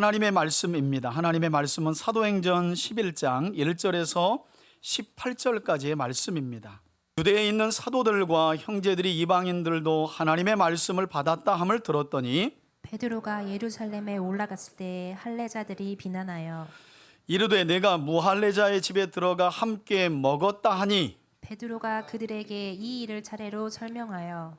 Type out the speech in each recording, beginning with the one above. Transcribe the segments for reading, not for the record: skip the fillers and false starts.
하나님의 말씀입니다. 하나님의 말씀은 사도행전 11장 1절에서 18절까지의 말씀입니다. 유대에 있는 사도들과 형제들이 이방인들도 하나님의 말씀을 받았다 함을 들었더니 베드로가 예루살렘에 올라갔을 때 할례자들이 비난하여 이르되 내가 무할례자의 집에 들어가 함께 먹었다 하니 베드로가 그들에게 이 일을 차례로 설명하여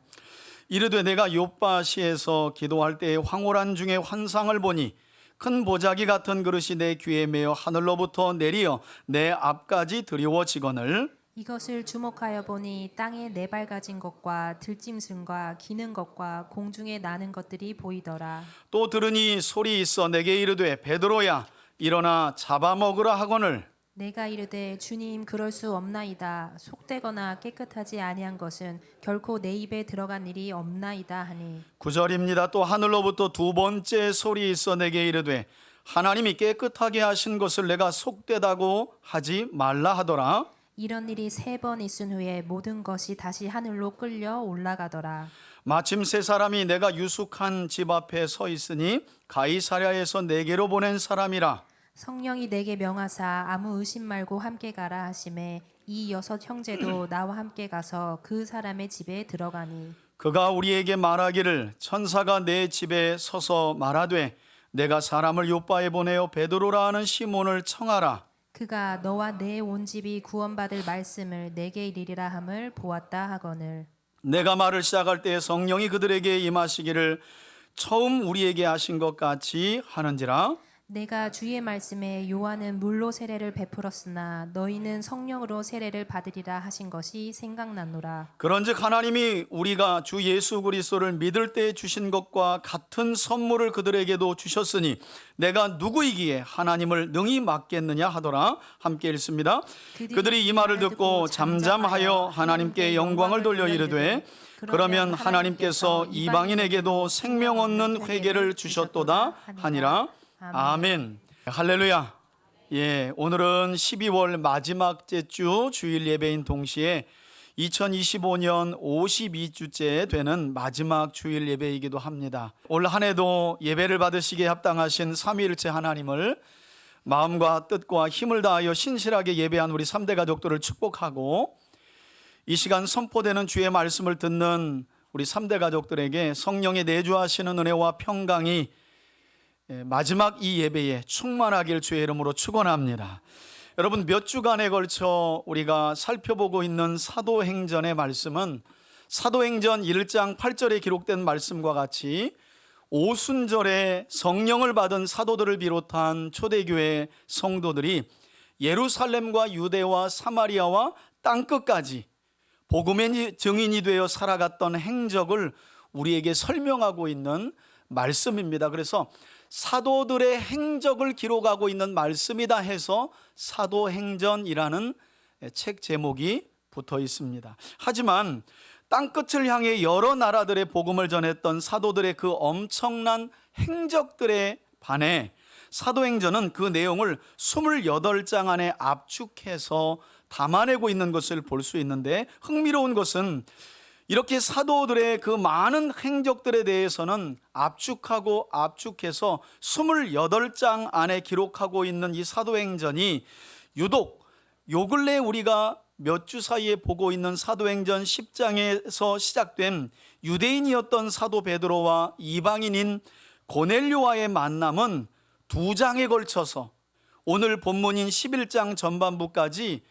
이르되 내가 요빠시에서 기도할 때에 황홀한 중에 환상을 보니 큰 보자기 같은 그릇이 내 귀에 매어 하늘로부터 내리어 내 앞까지 드리워지거늘 이것을 주목하여 보니 땅에 네발 가진 것과 들짐승과 기는 것과 공중에 나는 것들이 보이더라. 또 들으니 소리 있어 내게 이르되 베드로야 일어나 잡아먹으라 하거늘 내가 이르되 주님 그럴 수 없나이다. 속되거나 깨끗하지 아니한 것은 결코 내 입에 들어간 일이 없나이다 하니 9절입니다. 또 하늘로부터 두 번째 소리 있어 내게 이르되 하나님이 깨끗하게 하신 것을 내가 속되다고 하지 말라 하더라. 이런 일이 3번 있은 후에 모든 것이 다시 하늘로 끌려 올라가더라. 마침 세 사람이 내가 유숙한 집 앞에 서 있으니 가이사랴에서 내게로 보낸 사람이라. 성령이 내게 명하사 아무 의심 말고 함께 가라 하심에 이 6 형제도 나와 함께 가서 그 사람의 집에 들어가니 그가 우리에게 말하기를 천사가 내 집에 서서 말하되 내가 사람을 요빠에 보내어 베드로라 하는 시몬을 청하라. 그가 너와 내 온 집이 구원받을 말씀을 내게 이르리라 함을 보았다 하거늘 내가 말을 시작할 때 성령이 그들에게 임하시기를 처음 우리에게 하신 것 같이 하는지라. 내가 주의 말씀에 요한은 물로 세례를 베풀었으나 너희는 성령으로 세례를 받으리라 하신 것이 생각났노라. 그런즉 하나님이 우리가 주 예수 그리스도를 믿을 때 주신 것과 같은 선물을 그들에게도 주셨으니 내가 누구이기에 하나님을 능히 맡겠느냐 하더라. 함께 읽습니다. 그들이 이 말을 듣고 잠잠하여 하나님께 영광을 돌려 이르되 그러면 하나님께서 이방인에게도 생명 얻는 회개를 주셨도다 하니라. 아멘. 할렐루야. 예, 오늘은 12월 마지막 주 주일 예배인 동시에 2025년 52주째 되는 마지막 주일 예배이기도 합니다. 올 한 해도 예배를 받으시기에 합당하신 삼위일체 하나님을 마음과 뜻과 힘을 다하여 신실하게 예배한 우리 3대 가족들을 축복하고 이 시간 선포되는 주의 말씀을 듣는 우리 3대 가족들에게 성령의 내주하시는 은혜와 평강이 마지막 이 예배에 충만하길 주의 이름으로 축원합니다. 여러분, 몇 주간에 걸쳐 우리가 살펴보고 있는 사도행전의 말씀은 사도행전 1장 8절에 기록된 말씀과 같이 오순절에 성령을 받은 사도들을 비롯한 초대교회 성도들이 예루살렘과 유대와 사마리아와 땅끝까지 복음의 증인이 되어 살아갔던 행적을 우리에게 설명하고 있는 말씀입니다. 그래서 사도들의 행적을 기록하고 있는 말씀이다 해서 사도행전이라는 책 제목이 붙어 있습니다. 하지만 땅끝을 향해 여러 나라들의 복음을 전했던 사도들의 그 엄청난 행적들에 반해 사도행전은 그 내용을 28장 안에 압축해서 담아내고 있는 것을 볼 수 있는데 흥미로운 것은 이렇게 사도들의 그 많은 행적들에 대해서는 압축하고 압축해서 28장 안에 기록하고 있는 이 사도행전이 유독 요 근래 우리가 몇 주 사이에 보고 있는 사도행전 10장에서 시작된 유대인이었던 사도 베드로와 이방인인 고넬료와의 만남은 2장에 걸쳐서 오늘 본문인 11장 전반부까지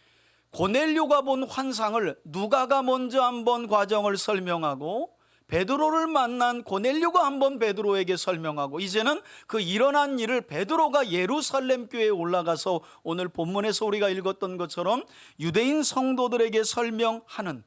고넬료가 본 환상을 누가가 먼저 한번 과정을 설명하고 베드로를 만난 고넬료가 한번 베드로에게 설명하고 이제는 그 일어난 일을 베드로가 예루살렘 교회에 올라가서 오늘 본문에서 우리가 읽었던 것처럼 유대인 성도들에게 설명하는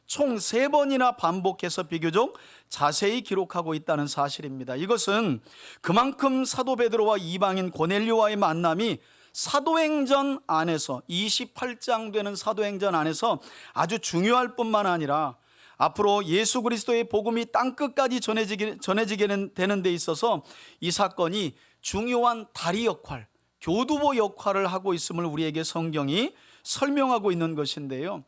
총 3번이나 반복해서 비교적 자세히 기록하고 있다는 사실입니다. 이것은 그만큼 사도 베드로와 이방인 고넬료와의 만남이 사도행전 안에서 28장 되는 사도행전 안에서 아주 중요할 뿐만 아니라 앞으로 예수 그리스도의 복음이 땅끝까지 전해지게 되는 데 있어서 이 사건이 중요한 다리 역할, 교두보 역할을 하고 있음을 우리에게 성경이 설명하고 있는 것인데요.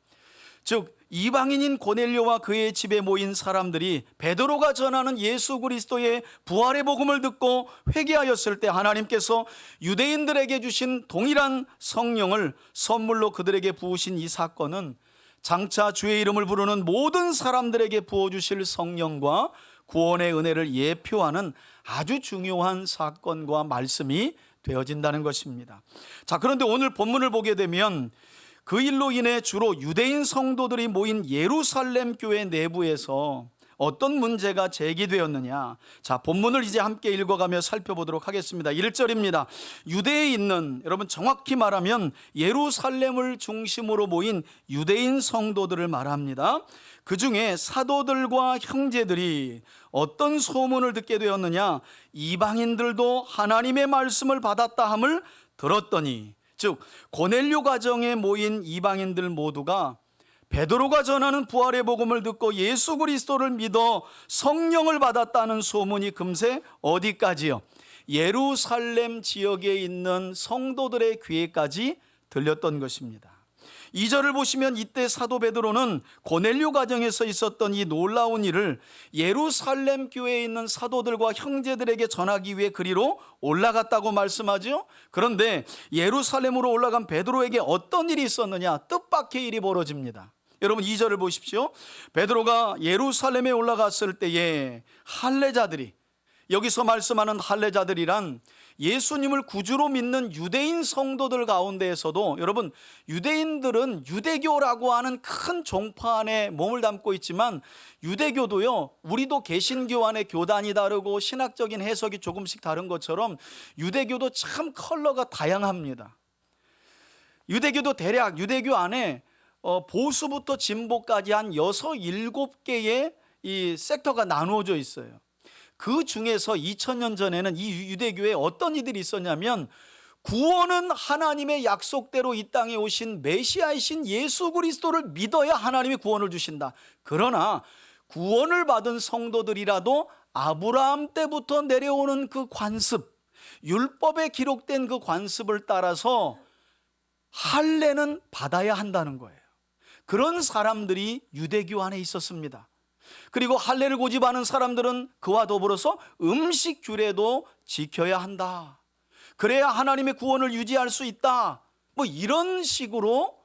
즉 이방인인 고넬료와 그의 집에 모인 사람들이 베드로가 전하는 예수 그리스도의 부활의 복음을 듣고 회개하였을 때 하나님께서 유대인들에게 주신 동일한 성령을 선물로 그들에게 부으신 이 사건은 장차 주의 이름을 부르는 모든 사람들에게 부어주실 성령과 구원의 은혜를 예표하는 아주 중요한 사건과 말씀이 되어진다는 것입니다. 자, 그런데 오늘 본문을 보게 되면 그 일로 인해 주로 유대인 성도들이 모인 예루살렘 교회 내부에서 어떤 문제가 제기되었느냐. 자, 본문을 이제 함께 읽어가며 살펴보도록 하겠습니다. 1절입니다. 유대에 있는, 여러분 정확히 말하면 예루살렘을 중심으로 모인 유대인 성도들을 말합니다. 그 중에 사도들과 형제들이 어떤 소문을 듣게 되었느냐. 이방인들도 하나님의 말씀을 받았다 함을 들었더니, 즉 고넬료 가정에 모인 이방인들 모두가 베드로가 전하는 부활의 복음을 듣고 예수 그리스도를 믿어 성령을 받았다는 소문이 금세 어디까지요? 예루살렘 지역에 있는 성도들의 귀에까지 들렸던 것입니다. 2절을 보시면 이때 사도 베드로는 고넬료 가정에서 있었던 이 놀라운 일을 예루살렘 교회에 있는 사도들과 형제들에게 전하기 위해 그리로 올라갔다고 말씀하죠. 그런데 예루살렘으로 올라간 베드로에게 어떤 일이 있었느냐? 뜻밖의 일이 벌어집니다. 여러분 2절을 보십시오. 베드로가 예루살렘에 올라갔을 때에 할례자들이, 여기서 말씀하는 할례자들이란 예수님을 구주로 믿는 유대인 성도들 가운데에서도, 여러분 유대인들은 유대교라고 하는 큰 종파 안에 몸을 담고 있지만 유대교도요, 우리도 개신교 안에 교단이 다르고 신학적인 해석이 조금씩 다른 것처럼 유대교도 참 컬러가 다양합니다. 유대교도 대략 유대교 안에 보수부터 진보까지 한 6, 7개의 이 섹터가 나누어져 있어요. 그 중에서 2000년 전에는 이 유대교에 어떤 이들이 있었냐면, 구원은 하나님의 약속대로 이 땅에 오신 메시아이신 예수 그리스도를 믿어야 하나님이 구원을 주신다. 그러나 구원을 받은 성도들이라도 아브라함 때부터 내려오는 그 관습, 율법에 기록된 그 관습을 따라서 할례는 받아야 한다는 거예요. 그런 사람들이 유대교 안에 있었습니다. 그리고 할례를 고집하는 사람들은 그와 더불어서 음식 규례도 지켜야 한다. 그래야 하나님의 구원을 유지할 수 있다. 뭐 이런 식으로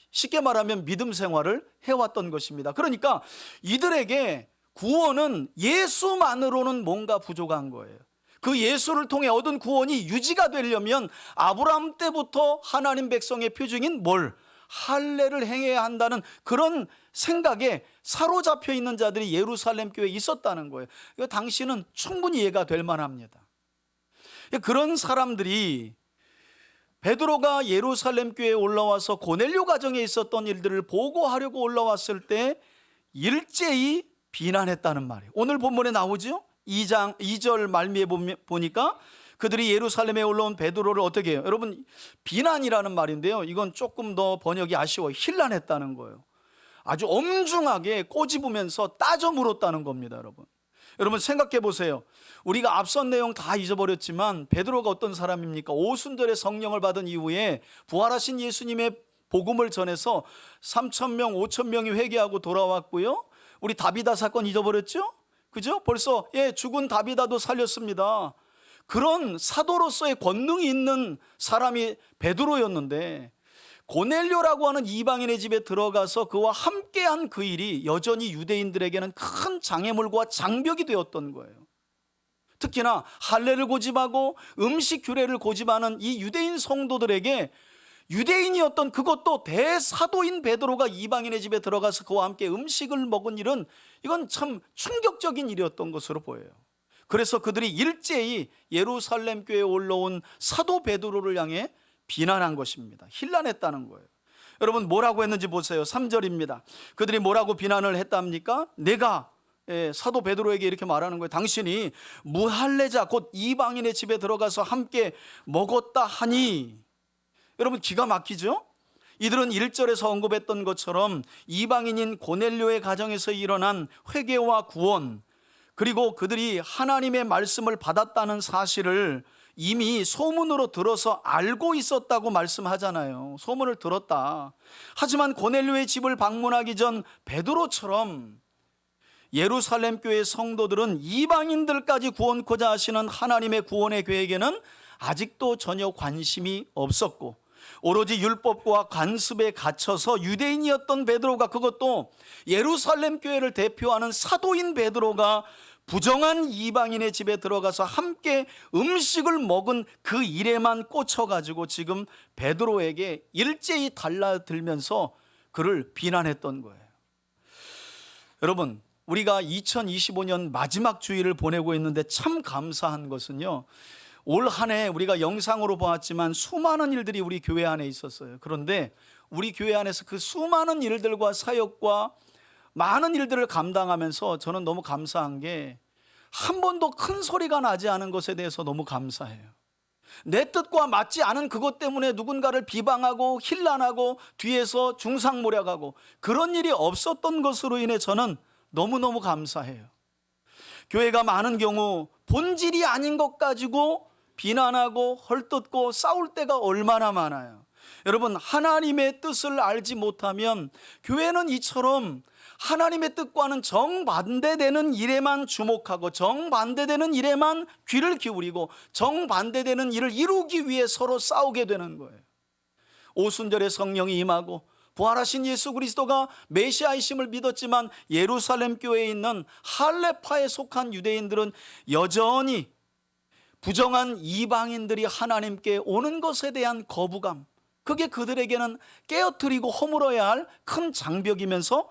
쉽게 말하면 믿음 생활을 해왔던 것입니다. 그러니까 이들에게 구원은 예수만으로는 뭔가 부족한 거예요. 그 예수를 통해 얻은 구원이 유지가 되려면 아브라함 때부터 하나님 백성의 표징인 뭘? 할례를 행해야 한다는 그런 생각에 사로잡혀 있는 자들이 예루살렘 교회에 있었다는 거예요. 이거 당시는 충분히 이해가 될 만합니다. 그런 사람들이 베드로가 예루살렘 교회에 올라와서 고넬료 가정에 있었던 일들을 보고하려고 올라왔을 때 일제히 비난했다는 말이에요. 오늘 본문에 나오죠? 2절 말미에 보니까 그들이 예루살렘에 올라온 베드로를 어떻게 해요? 여러분, 비난이라는 말인데요, 이건 조금 더 번역이 아쉬워요. 힐난했다는 거예요. 아주 엄중하게 꼬집으면서 따져 물었다는 겁니다. 여러분 생각해 보세요. 우리가 앞선 내용 다 잊어버렸지만 베드로가 어떤 사람입니까? 오순절에 성령을 받은 이후에 부활하신 예수님의 복음을 전해서 3,000명, 5,000명이 회개하고 돌아왔고요. 우리 다비다 사건 잊어버렸죠? 그죠? 벌써 죽은 다비다도 살렸습니다. 그런 사도로서의 권능이 있는 사람이 베드로였는데, 고넬료라고 하는 이방인의 집에 들어가서 그와 함께한 그 일이 여전히 유대인들에게는 큰 장애물과 장벽이 되었던 거예요. 특히나 할례를 고집하고 음식 규례를 고집하는 이 유대인 성도들에게 유대인이었던, 그것도 대사도인 베드로가 이방인의 집에 들어가서 그와 함께 음식을 먹은 일은, 이건 참 충격적인 일이었던 것으로 보여요. 그래서 그들이 일제히 예루살렘 교회에 올라온 사도 베드로를 향해 비난한 것입니다. 힐난했다는 거예요. 여러분 뭐라고 했는지 보세요. 3절입니다. 그들이 뭐라고 비난을 했답니까? 내가, 사도 베드로에게 이렇게 말하는 거예요. 당신이 무할례자 곧 이방인의 집에 들어가서 함께 먹었다 하니. 여러분 기가 막히죠? 이들은 1절에서 언급했던 것처럼 이방인인 고넬료의 가정에서 일어난 회개와 구원, 그리고 그들이 하나님의 말씀을 받았다는 사실을 이미 소문으로 들어서 알고 있었다고 말씀하잖아요. 소문을 들었다. 하지만 고넬료의 집을 방문하기 전 베드로처럼 예루살렘 교회 성도들은 이방인들까지 구원코자 하시는 하나님의 구원의 계획에는 아직도 전혀 관심이 없었고, 오로지 율법과 관습에 갇혀서 유대인이었던 베드로가, 그것도 예루살렘 교회를 대표하는 사도인 베드로가 부정한 이방인의 집에 들어가서 함께 음식을 먹은 그 일에만 꽂혀가지고 지금 베드로에게 일제히 달라들면서 그를 비난했던 거예요. 여러분, 우리가 2025년 마지막 주일을 보내고 있는데 참 감사한 것은요, 올 한 해 우리가 영상으로 보았지만 수많은 일들이 우리 교회 안에 있었어요. 그런데 우리 교회 안에서 그 수많은 일들과 사역과 많은 일들을 감당하면서 저는 너무 감사한 게, 한 번도 큰 소리가 나지 않은 것에 대해서 너무 감사해요. 내 뜻과 맞지 않은 그것 때문에 누군가를 비방하고 힐난하고 뒤에서 중상모략하고 그런 일이 없었던 것으로 인해 저는 너무너무 감사해요. 교회가 많은 경우 본질이 아닌 것 가지고 비난하고 헐뜯고 싸울 때가 얼마나 많아요. 여러분, 하나님의 뜻을 알지 못하면 교회는 이처럼 하나님의 뜻과는 정반대되는 일에만 주목하고 정반대되는 일에만 귀를 기울이고 정반대되는 일을 이루기 위해 서로 싸우게 되는 거예요. 오순절에 성령이 임하고 부활하신 예수 그리스도가 메시아이심을 믿었지만 예루살렘 교회에 있는 할레파에 속한 유대인들은 여전히 부정한 이방인들이 하나님께 오는 것에 대한 거부감, 그게 그들에게는 깨어뜨리고 허물어야 할 큰 장벽이면서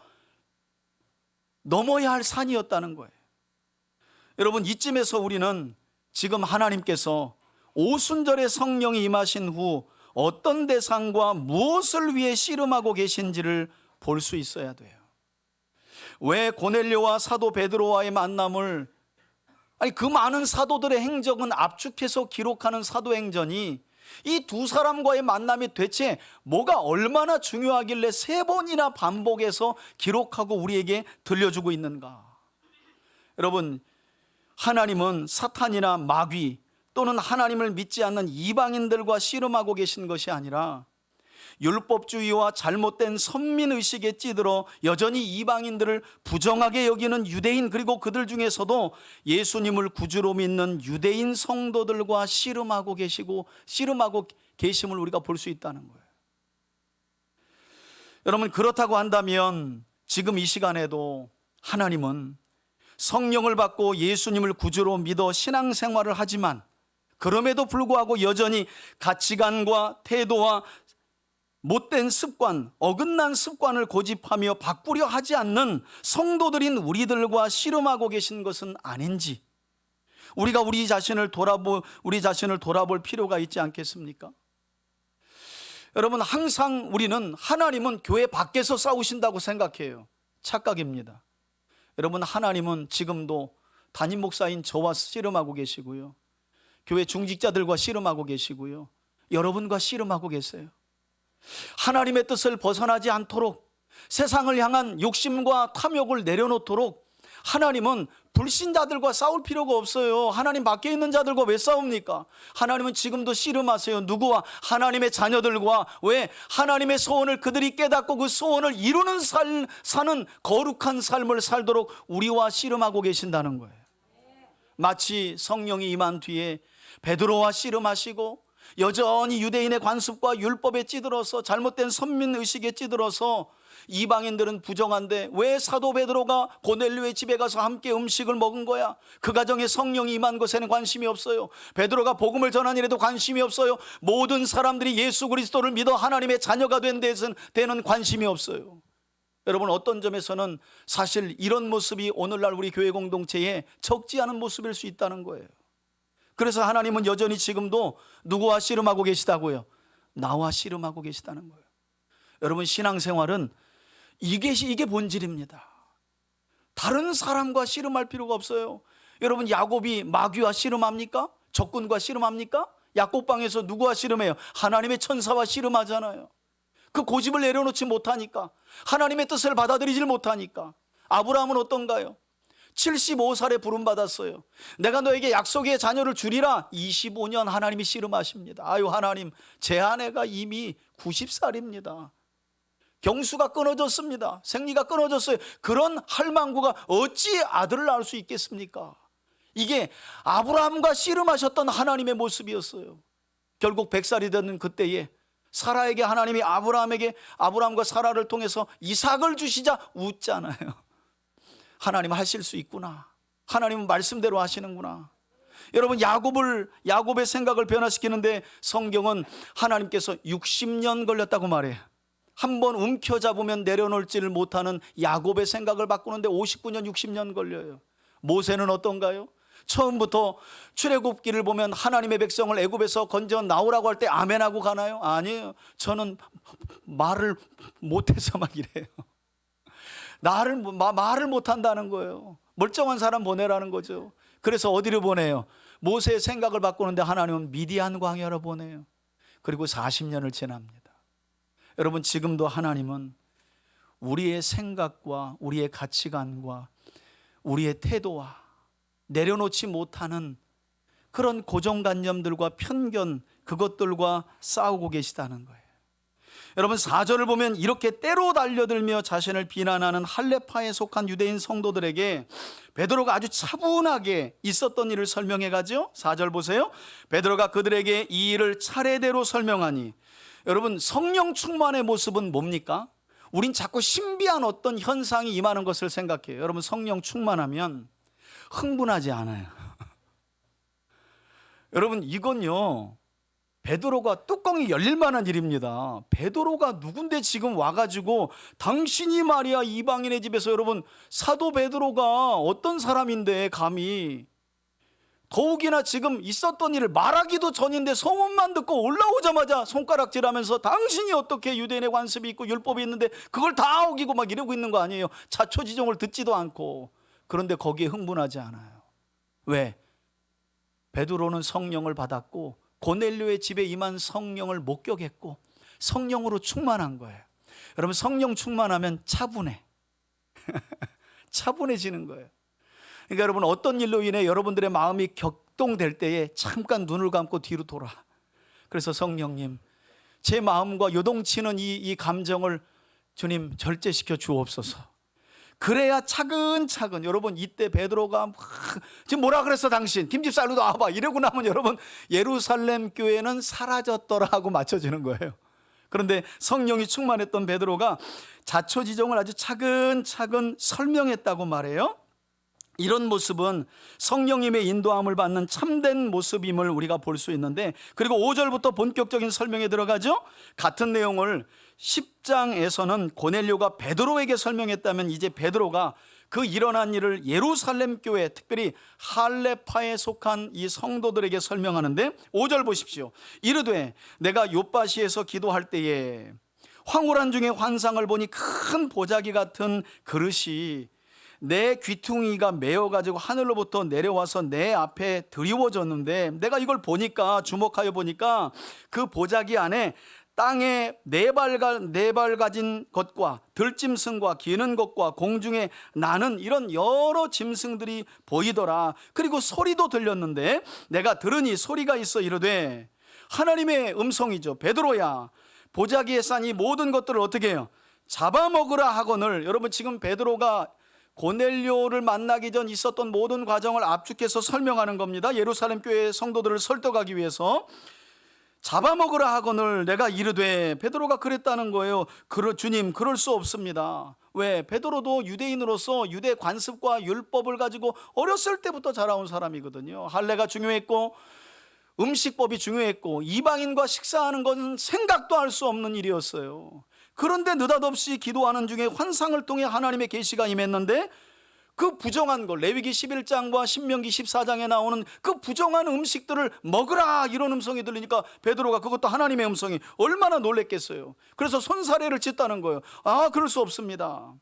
넘어야 할 산이었다는 거예요. 여러분, 이쯤에서 우리는 지금 하나님께서 오순절에 성령이 임하신 후 어떤 대상과 무엇을 위해 씨름하고 계신지를 볼 수 있어야 돼요. 왜 고넬료와 사도 베드로와의 만남을, 그 많은 사도들의 행적은 압축해서 기록하는 사도행전이 이 두 사람과의 만남이 대체 뭐가 얼마나 중요하길래 3번이나 반복해서 기록하고 우리에게 들려주고 있는가? 여러분, 하나님은 사탄이나 마귀 또는 하나님을 믿지 않는 이방인들과 씨름하고 계신 것이 아니라 율법주의와 잘못된 선민의식에 찌들어 여전히 이방인들을 부정하게 여기는 유대인, 그리고 그들 중에서도 예수님을 구주로 믿는 유대인 성도들과 씨름하고 계심을 우리가 볼 수 있다는 거예요. 여러분, 그렇다고 한다면 지금 이 시간에도 하나님은 성령을 받고 예수님을 구주로 믿어 신앙생활을 하지만 그럼에도 불구하고 여전히 가치관과 태도와 못된 습관, 어긋난 습관을 고집하며 바꾸려 하지 않는 성도들인 우리들과 씨름하고 계신 것은 아닌지, 우리가 우리 자신을 돌아볼 필요가 있지 않겠습니까? 여러분, 항상 우리는 하나님은 교회 밖에서 싸우신다고 생각해요. 착각입니다. 여러분, 하나님은 지금도 담임 목사인 저와 씨름하고 계시고요, 교회 중직자들과 씨름하고 계시고요, 여러분과 씨름하고 계세요. 하나님의 뜻을 벗어나지 않도록, 세상을 향한 욕심과 탐욕을 내려놓도록 하나님은 불신자들과 싸울 필요가 없어요. 하나님 밖에 있는 자들과 왜 싸웁니까? 하나님은 지금도 씨름하세요. 누구와? 하나님의 자녀들과. 왜? 하나님의 소원을 그들이 깨닫고 그 소원을 이루는 사는 거룩한 삶을 살도록 우리와 씨름하고 계신다는 거예요. 마치 성령이 임한 뒤에 베드로와 씨름하시고 여전히 유대인의 관습과 율법에 찌들어서 잘못된 선민의식에 찌들어서 이방인들은 부정한데 왜 사도 베드로가 고넬료의 집에 가서 함께 음식을 먹은 거야? 그 가정에 성령이 임한 것에는 관심이 없어요. 베드로가 복음을 전한 일에도 관심이 없어요. 모든 사람들이 예수 그리스도를 믿어 하나님의 자녀가 된 데는 관심이 없어요. 여러분, 어떤 점에서는 사실 이런 모습이 오늘날 우리 교회 공동체에 적지 않은 모습일 수 있다는 거예요. 그래서 하나님은 여전히 지금도 누구와 씨름하고 계시다고요? 나와 씨름하고 계시다는 거예요. 여러분, 신앙생활은 이게 본질입니다. 다른 사람과 씨름할 필요가 없어요. 여러분, 야곱이 마귀와 씨름합니까? 적군과 씨름합니까? 야곱방에서 누구와 씨름해요? 하나님의 천사와 씨름하잖아요. 그 고집을 내려놓지 못하니까, 하나님의 뜻을 받아들이질 못하니까. 아브라함은 어떤가요? 75살에 부름받았어요. 내가 너에게 약속의 자녀를 주리라. 25년 하나님이 씨름하십니다. 아유, 하나님, 제 아내가 이미 90살입니다. 경수가 끊어졌습니다. 생리가 끊어졌어요. 그런 할망구가 어찌 아들을 낳을 수 있겠습니까? 이게 아브라함과 씨름하셨던 하나님의 모습이었어요. 결국 100살이 되는 그때에 사라에게 하나님이 아브라함과 사라를 통해서 이삭을 주시자 웃잖아요. 하나님 하실 수 있구나. 하나님은 말씀대로 하시는구나. 여러분, 야곱의 생각을 변화시키는데 성경은 하나님께서 60년 걸렸다고 말해요. 한번 움켜잡으면 내려놓지를 못하는 야곱의 생각을 바꾸는데 59년 60년 걸려요. 모세는 어떤가요? 처음부터 출애굽기를 보면 하나님의 백성을 애굽에서 건져 나오라고 할 때 아멘하고 가나요? 아니에요. 저는 말을 못해서 막 이래요. 말을 못한다는 거예요. 멀쩡한 사람 보내라는 거죠. 그래서 어디로 보내요? 모세의 생각을 바꾸는데 하나님은 미디안 광야로 보내요. 그리고 40년을 지납니다. 여러분, 지금도 하나님은 우리의 생각과 우리의 가치관과 우리의 태도와 내려놓지 못하는 그런 고정관념들과 편견, 그것들과 싸우고 계시다는 거예요. 여러분, 4절을 보면 이렇게 때로 달려들며 자신을 비난하는 할례파에 속한 유대인 성도들에게 베드로가 아주 차분하게 있었던 일을 설명해 가죠. 4절 보세요. 베드로가 그들에게 이 일을 차례대로 설명하니, 여러분, 성령 충만의 모습은 뭡니까? 우린 자꾸 신비한 어떤 현상이 임하는 것을 생각해요. 여러분, 성령 충만하면 흥분하지 않아요. 여러분, 이건요, 베드로가 뚜껑이 열릴 만한 일입니다. 베드로가 누군데 지금 와가지고 당신이 말이야 이방인의 집에서, 여러분, 사도 베드로가 어떤 사람인데 감히, 더욱이나 지금 있었던 일을 말하기도 전인데 소문만 듣고 올라오자마자 손가락질하면서 당신이 어떻게 유대인의 관습이 있고 율법이 있는데 그걸 다 어기고 막 이러고 있는 거 아니에요. 자초지종을 듣지도 않고. 그런데 거기에 흥분하지 않아요. 왜? 베드로는 성령을 받았고 고넬료의 집에 임한 성령을 목격했고 성령으로 충만한 거예요. 여러분, 성령 충만하면 차분해. 차분해지는 거예요. 그러니까 여러분, 어떤 일로 인해 여러분들의 마음이 격동될 때에 잠깐 눈을 감고 뒤로 돌아. 그래서 성령님, 제 마음과 요동치는 이 감정을 주님 절제시켜 주옵소서. 그래야 차근차근, 여러분, 이때 베드로가 막 지금 뭐라 그랬어 당신? 김집살로도 와봐 이러고 나면 여러분, 예루살렘 교회는 사라졌더라 하고 맞춰지는 거예요. 그런데 성령이 충만했던 베드로가 자초지종을 아주 차근차근 설명했다고 말해요. 이런 모습은 성령님의 인도함을 받는 참된 모습임을 우리가 볼 수 있는데, 그리고 5절부터 본격적인 설명에 들어가죠. 같은 내용을 10장에서는 고넬료가 베드로에게 설명했다면 이제 베드로가 그 일어난 일을 예루살렘 교회, 특별히 할례파에 속한 이 성도들에게 설명하는데, 5절 보십시오. 이르되 내가 욥바시에서 기도할 때에 황홀한 중에 환상을 보니 큰 보자기 같은 그릇이 내 귀퉁이가 메어가지고 하늘로부터 내려와서 내 앞에 드리워졌는데, 내가 이걸 보니까, 주목하여 보니까 그 보자기 안에 땅에 네 발 가진 것과 들짐승과 기는 것과 공중에 나는 이런 여러 짐승들이 보이더라. 그리고 소리도 들렸는데 내가 들으니 소리가 있어 이르되, 하나님의 음성이죠. 베드로야, 보자기에 싼 이 모든 것들을 어떻게 해요? 잡아먹으라 하거늘. 여러분, 지금 베드로가 고넬료를 만나기 전 있었던 모든 과정을 압축해서 설명하는 겁니다. 예루살렘 교회 성도들을 설득하기 위해서. 잡아먹으라 하거늘 내가 이르되, 베드로가 그랬다는 거예요. 주님, 그럴 수 없습니다. 왜? 베드로도 유대인으로서 유대 관습과 율법을 가지고 어렸을 때부터 자라온 사람이거든요. 할례가 중요했고 음식법이 중요했고 이방인과 식사하는 것은 생각도 할 수 없는 일이었어요. 그런데 느닷없이 기도하는 중에 환상을 통해 하나님의 계시가 임했는데, 그 부정한 것, 레위기 11장과 신명기 14장에 나오는 그 부정한 음식들을 먹으라, 이런 음성이 들리니까 베드로가, 그것도 하나님의 음성이, 얼마나 놀랬겠어요. 그래서 손사래를 짓다는 거예요. 아, 그럴 수 없습니다.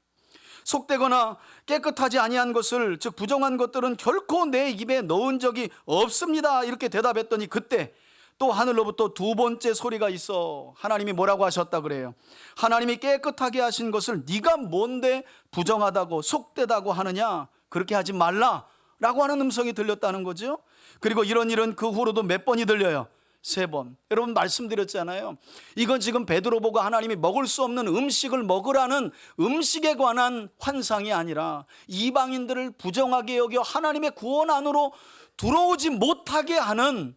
속되거나 깨끗하지 아니한 것을, 즉 부정한 것들은 결코 내 입에 넣은 적이 없습니다, 이렇게 대답했더니 그때 또 하늘로부터 두 번째 소리가 있어. 하나님이 뭐라고 하셨다 그래요? 하나님이 깨끗하게 하신 것을 네가 뭔데 부정하다고 속되다고 하느냐? 그렇게 하지 말라라고 하는 음성이 들렸다는 거죠. 그리고 이런 일은 그 후로도 몇 번이 들려요? 3번. 여러분 말씀드렸잖아요. 이건 지금 베드로 보고 하나님이 먹을 수 없는 음식을 먹으라는 음식에 관한 환상이 아니라 이방인들을 부정하게 여겨 하나님의 구원 안으로 들어오지 못하게 하는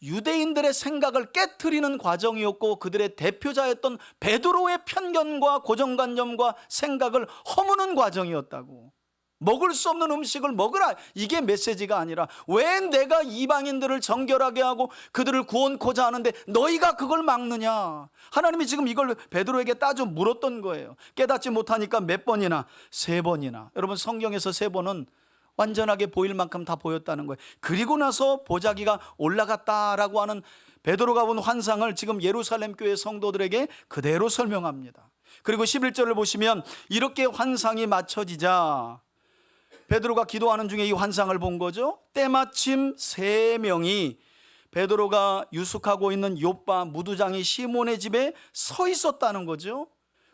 유대인들의 생각을 깨트리는 과정이었고, 그들의 대표자였던 베드로의 편견과 고정관념과 생각을 허무는 과정이었다고. 먹을 수 없는 음식을 먹으라, 이게 메시지가 아니라 왜 내가 이방인들을 정결하게 하고 그들을 구원코자 하는데 너희가 그걸 막느냐. 하나님이 지금 이걸 베드로에게 따져 물었던 거예요. 깨닫지 못하니까 몇 번이나? 3번이나. 여러분 성경에서 3번은 완전하게 보일 만큼 다 보였다는 거예요. 그리고 나서 보자기가 올라갔다라고 하는 베드로가 본 환상을 지금 예루살렘 교회 성도들에게 그대로 설명합니다. 그리고 11절을 보시면 이렇게 환상이 맞춰지자 베드로가 기도하는 중에 이 환상을 본 거죠. 때마침 3명이 베드로가 유숙하고 있는 요빠 무두장이 시몬의 집에 서 있었다는 거죠.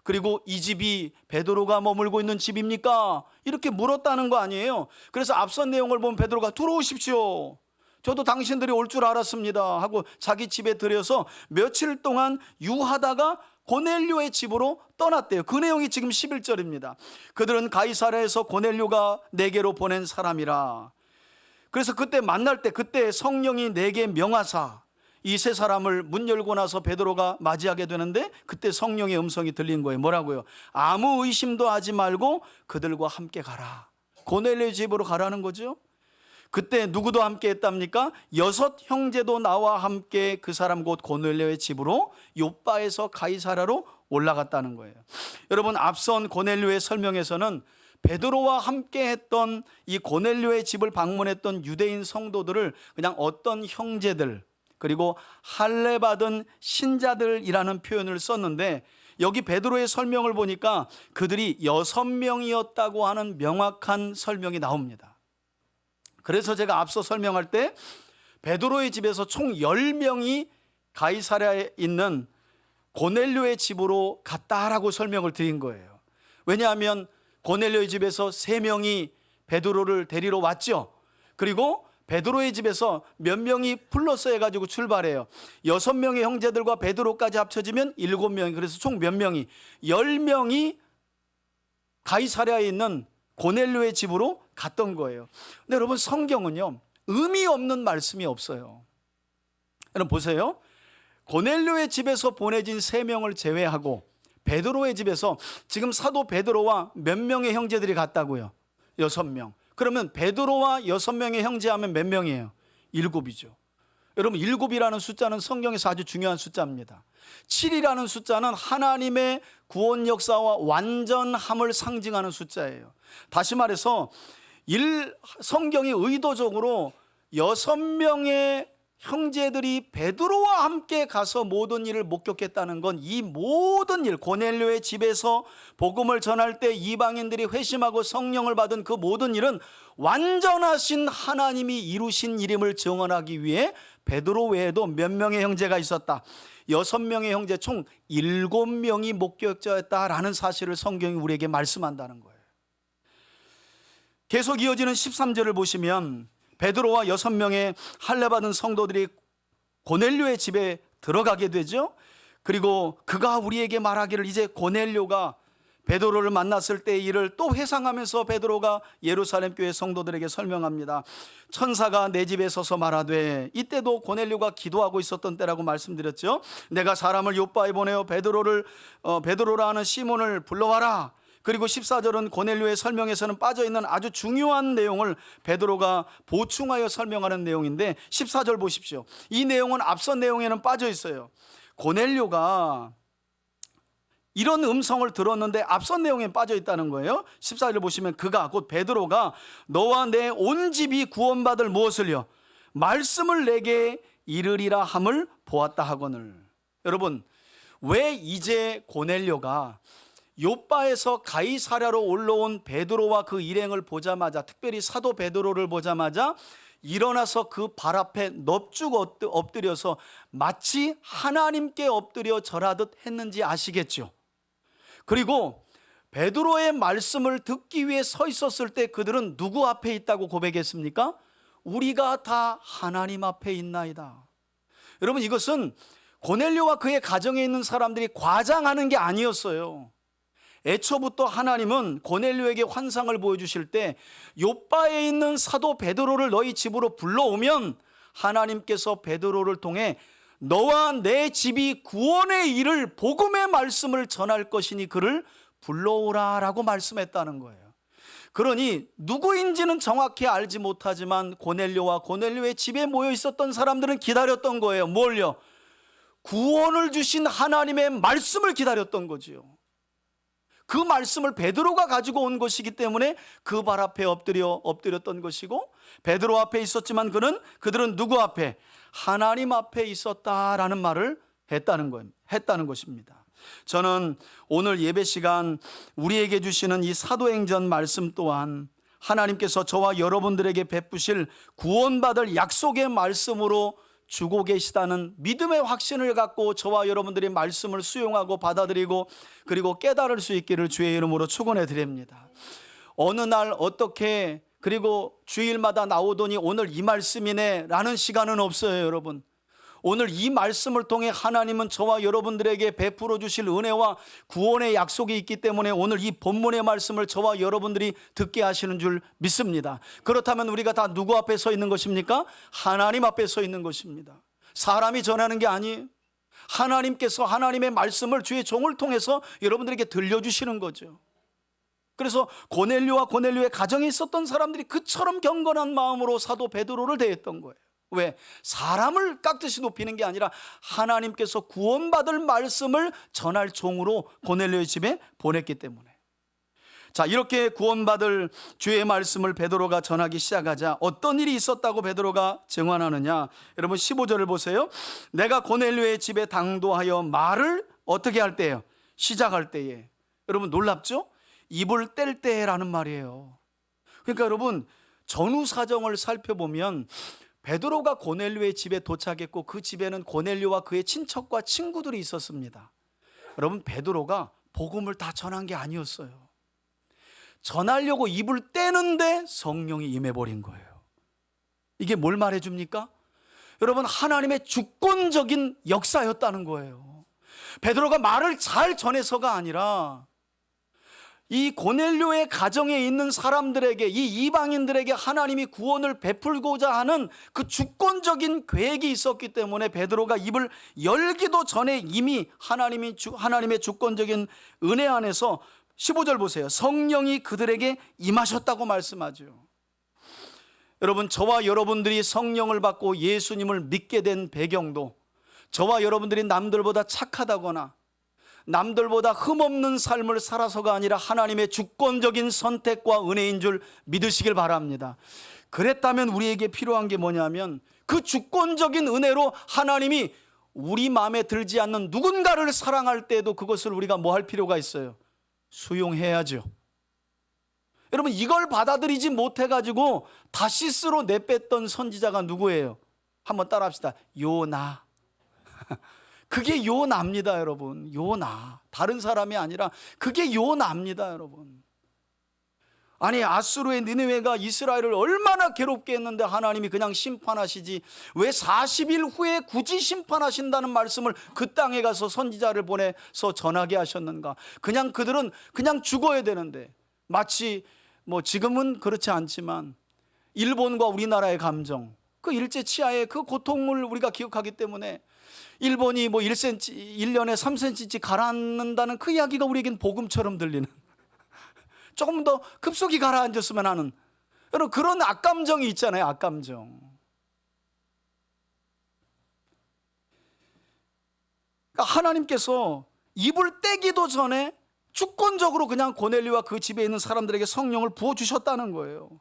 그리고 이 집이 베드로가 머물고 있는 집입니까? 이렇게 물었다는 거 아니에요. 그래서 앞선 내용을 보면 베드로가 들어오십시오, 저도 당신들이 올 줄 알았습니다 하고 자기 집에 들여서 며칠 동안 유하다가 고넬료의 집으로 떠났대요. 그 내용이 지금 11절입니다. 그들은 가이사랴에서 고넬료가 내게로 보낸 사람이라. 그래서 그때 만날 때 그때 성령이 내게 명하사, 이 3사람을 문 열고 나서 베드로가 맞이하게 되는데 그때 성령의 음성이 들린 거예요. 뭐라고요? 아무 의심도 하지 말고 그들과 함께 가라. 고넬료의 집으로 가라는 거죠. 그때 누구도 함께 했답니까? 6 형제도 나와 함께 그 사람 곧 고넬료의 집으로 요빠에서 가이사랴로 올라갔다는 거예요. 여러분 앞선 고넬료의 설명에서는 베드로와 함께 했던 이 고넬료의 집을 방문했던 유대인 성도들을 그냥 어떤 형제들 그리고 할례 받은 신자들이라는 표현을 썼는데, 여기 베드로의 설명을 보니까 그들이 6명이었다고 하는 명확한 설명이 나옵니다. 그래서 제가 앞서 설명할 때 베드로의 집에서 총 10명이 가이사랴에 있는 고넬료의 집으로 갔다라고 설명을 드린 거예요. 왜냐하면 고넬료의 집에서 3명이 베드로를 데리러 왔죠. 그리고 베드로의 집에서 몇 명이 플러스 해가지고 출발해요. 6명의 형제들과 베드로까지 합쳐지면 7명이, 그래서 총 몇 명이? 10명이 가이사랴에 있는 고넬료의 집으로 갔던 거예요. 근데 여러분 성경은요 의미 없는 말씀이 없어요. 여러분 보세요. 고넬료의 집에서 보내진 3명을 제외하고 베드로의 집에서 지금 사도 베드로와 몇 명의 형제들이 갔다고요? 6명. 그러면 베드로와 6명의 형제하면 몇 명이에요? 7이죠. 여러분 7이라는 숫자는 성경에서 아주 중요한 숫자입니다. 7이라는 숫자는 하나님의 구원 역사와 완전함을 상징하는 숫자예요. 다시 말해서 성경이 의도적으로 6명의 형제들이 베드로와 함께 가서 모든 일을 목격했다는 건 이 모든 일, 고넬료의 집에서 복음을 전할 때 이방인들이 회심하고 성령을 받은 그 모든 일은 완전하신 하나님이 이루신 일임을 증언하기 위해 베드로 외에도 몇 명의 형제가 있었다. 6명의 형제 총 7명이 목격자였다라는 사실을 성경이 우리에게 말씀한다는 거예요. 계속 이어지는 13절을 보시면 베드로와 6명의 할례 받은 성도들이 고넬료의 집에 들어가게 되죠. 그리고 그가 우리에게 말하기를, 이제 고넬료가 베드로를 만났을 때의 일을 또 회상하면서 베드로가 예루살렘 교회 성도들에게 설명합니다. 천사가 내 집에 서서 말하되, 이때도 고넬료가 기도하고 있었던 때라고 말씀드렸죠. 내가 사람을 요빠에 보내어 베드로라 하는 시몬을 불러와라. 그리고 14절은 고넬료의 설명에서는 빠져있는 아주 중요한 내용을 베드로가 보충하여 설명하는 내용인데 14절 보십시오. 이 내용은 앞선 내용에는 빠져 있어요. 고넬료가 이런 음성을 들었는데 앞선 내용에 빠져 있다는 거예요. 14절 보시면 그가 곧 베드로가 너와 내 온 집이 구원받을 무엇을요? 말씀을 내게 이르리라 함을 보았다 하거늘. 여러분 왜 이제 고넬료가 요빠에서 가이사랴로 올라온 베드로와 그 일행을 보자마자, 특별히 사도 베드로를 보자마자 일어나서 그 발 앞에 넙죽 엎드려서 마치 하나님께 엎드려 절하듯 했는지 아시겠죠? 그리고 베드로의 말씀을 듣기 위해 서 있었을 때 그들은 누구 앞에 있다고 고백했습니까? 우리가 다 하나님 앞에 있나이다. 여러분, 이것은 고넬료와 그의 가정에 있는 사람들이 과장하는 게 아니었어요. 애초부터 하나님은 고넬료에게 환상을 보여주실 때 요바에 있는 사도 베드로를 너희 집으로 불러오면 하나님께서 베드로를 통해 너와 내 집이 구원의 일을 복음의 말씀을 전할 것이니 그를 불러오라 라고 말씀했다는 거예요. 그러니 누구인지는 정확히 알지 못하지만 고넬료와 고넬료의 집에 모여 있었던 사람들은 기다렸던 거예요. 뭘요? 구원을 주신 하나님의 말씀을 기다렸던 거지요. 그 말씀을 베드로가 가지고 온 것이기 때문에 그 발 앞에 엎드렸던 것이고, 베드로 앞에 있었지만 그들은 누구 앞에? 하나님 앞에 있었다라는 말을 했다는 것입니다. 저는 오늘 예배 시간 우리에게 주시는 이 사도행전 말씀 또한 하나님께서 저와 여러분들에게 베푸실 구원받을 약속의 말씀으로 주고 계시다는 믿음의 확신을 갖고 저와 여러분들이 말씀을 수용하고 받아들이고 그리고 깨달을 수 있기를 주의 이름으로 축원해 드립니다. 어느 날 어떻게 그리고 주일마다 나오더니 오늘 이 말씀이네 라는 시간은 없어요. 여러분, 오늘 이 말씀을 통해 하나님은 저와 여러분들에게 베풀어 주실 은혜와 구원의 약속이 있기 때문에 오늘 이 본문의 말씀을 저와 여러분들이 듣게 하시는 줄 믿습니다. 그렇다면 우리가 다 누구 앞에 서 있는 것입니까? 하나님 앞에 서 있는 것입니다. 사람이 전하는 게 아니에요. 하나님께서 하나님의 말씀을 주의 종을 통해서 여러분들에게 들려주시는 거죠. 그래서 고넬료와 고넬료의 가정에 있었던 사람들이 그처럼 경건한 마음으로 사도 베드로를 대했던 거예요. 왜? 사람을 깍듯이 높이는 게 아니라 하나님께서 구원받을 말씀을 전할 종으로 고넬료의 집에 보냈기 때문에. 자, 이렇게 구원받을 주의 말씀을 베드로가 전하기 시작하자 어떤 일이 있었다고 베드로가 증언하느냐? 여러분 15절을 보세요. 내가 고넬료의 집에 당도하여 말을 어떻게 할 때예요? 시작할 때에. 여러분 놀랍죠? 입을 뗄 때라는 말이에요. 그러니까 여러분 전후 사정을 살펴보면 베드로가 고넬료의 집에 도착했고 그 집에는 고넬료와 그의 친척과 친구들이 있었습니다. 여러분, 베드로가 복음을 다 전한 게 아니었어요. 전하려고 입을 떼는데 성령이 임해버린 거예요. 이게 뭘 말해줍니까? 여러분, 하나님의 주권적인 역사였다는 거예요. 베드로가 말을 잘 전해서가 아니라 이 고넬료의 가정에 있는 사람들에게, 이 이방인들에게 하나님이 구원을 베풀고자 하는 그 주권적인 계획이 있었기 때문에 베드로가 입을 열기도 전에 이미 하나님의 주권적인 은혜 안에서 15절 보세요. 성령이 그들에게 임하셨다고 말씀하죠. 여러분, 저와 여러분들이 성령을 받고 예수님을 믿게 된 배경도 저와 여러분들이 남들보다 착하다거나 남들보다 흠없는 삶을 살아서가 아니라 하나님의 주권적인 선택과 은혜인 줄 믿으시길 바랍니다. 그랬다면 우리에게 필요한 게 뭐냐면 그 주권적인 은혜로 하나님이 우리 마음에 들지 않는 누군가를 사랑할 때에도 그것을 우리가 뭐 할 필요가 있어요? 수용해야죠. 여러분, 이걸 받아들이지 못해가지고 다시스로 내뺐던 선지자가 누구예요? 한번 따라합시다. 요나. 그게 요나입니다, 여러분. 요나. 다른 사람이 아니라 그게 요나입니다, 여러분. 아니, 아수르의 니느웨가 이스라엘을 얼마나 괴롭게 했는데 하나님이 그냥 심판하시지 왜 40일 후에 굳이 심판하신다는 말씀을 그 땅에 가서 선지자를 보내서 전하게 하셨는가? 그들은 그냥 죽어야 되는데, 마치 뭐 지금은 그렇지 않지만 일본과 우리나라의 감정, 그 일제 치하의 그 고통을 우리가 기억하기 때문에 일본이 뭐 1cm, 1년에 3cm씩 가라앉는다는 그 이야기가 우리에겐 복음처럼 들리는, 조금 더 급속히 가라앉았으면 하는 여러분 그런 악감정이 있잖아요. 악감정. 그러니까 하나님께서 입을 떼기도 전에 주권적으로 그냥 고넬료와 그 집에 있는 사람들에게 성령을 부어주셨다는 거예요.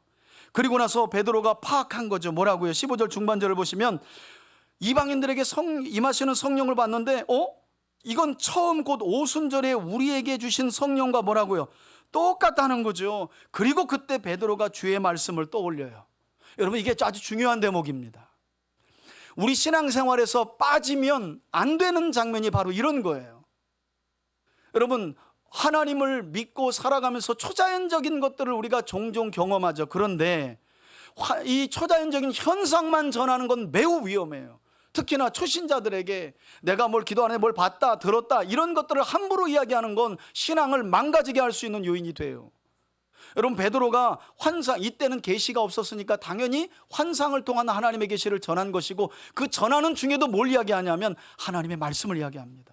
그리고 나서 베드로가 파악한 거죠. 뭐라고요? 15절 중반절을 보시면 이방인들에게 임하시는 성령을 받는데 이건 처음 곧 오순절에 우리에게 주신 성령과 뭐라고요? 똑같다는 거죠. 그리고 그때 베드로가 주의 말씀을 떠올려요. 여러분, 이게 아주 중요한 대목입니다. 우리 신앙생활에서 빠지면 안 되는 장면이 바로 이런 거예요. 여러분, 하나님을 믿고 살아가면서 초자연적인 것들을 우리가 종종 경험하죠. 그런데 이 초자연적인 현상만 전하는 건 매우 위험해요. 특히나 초신자들에게 내가 뭘 기도하네, 뭘 봤다, 들었다, 이런 것들을 함부로 이야기하는 건 신앙을 망가지게 할 수 있는 요인이 돼요. 여러분, 베드로가 환상, 이때는 계시가 없었으니까 당연히 환상을 통한 하나님의 계시를 전한 것이고, 그 전하는 중에도 뭘 이야기하냐면 하나님의 말씀을 이야기합니다.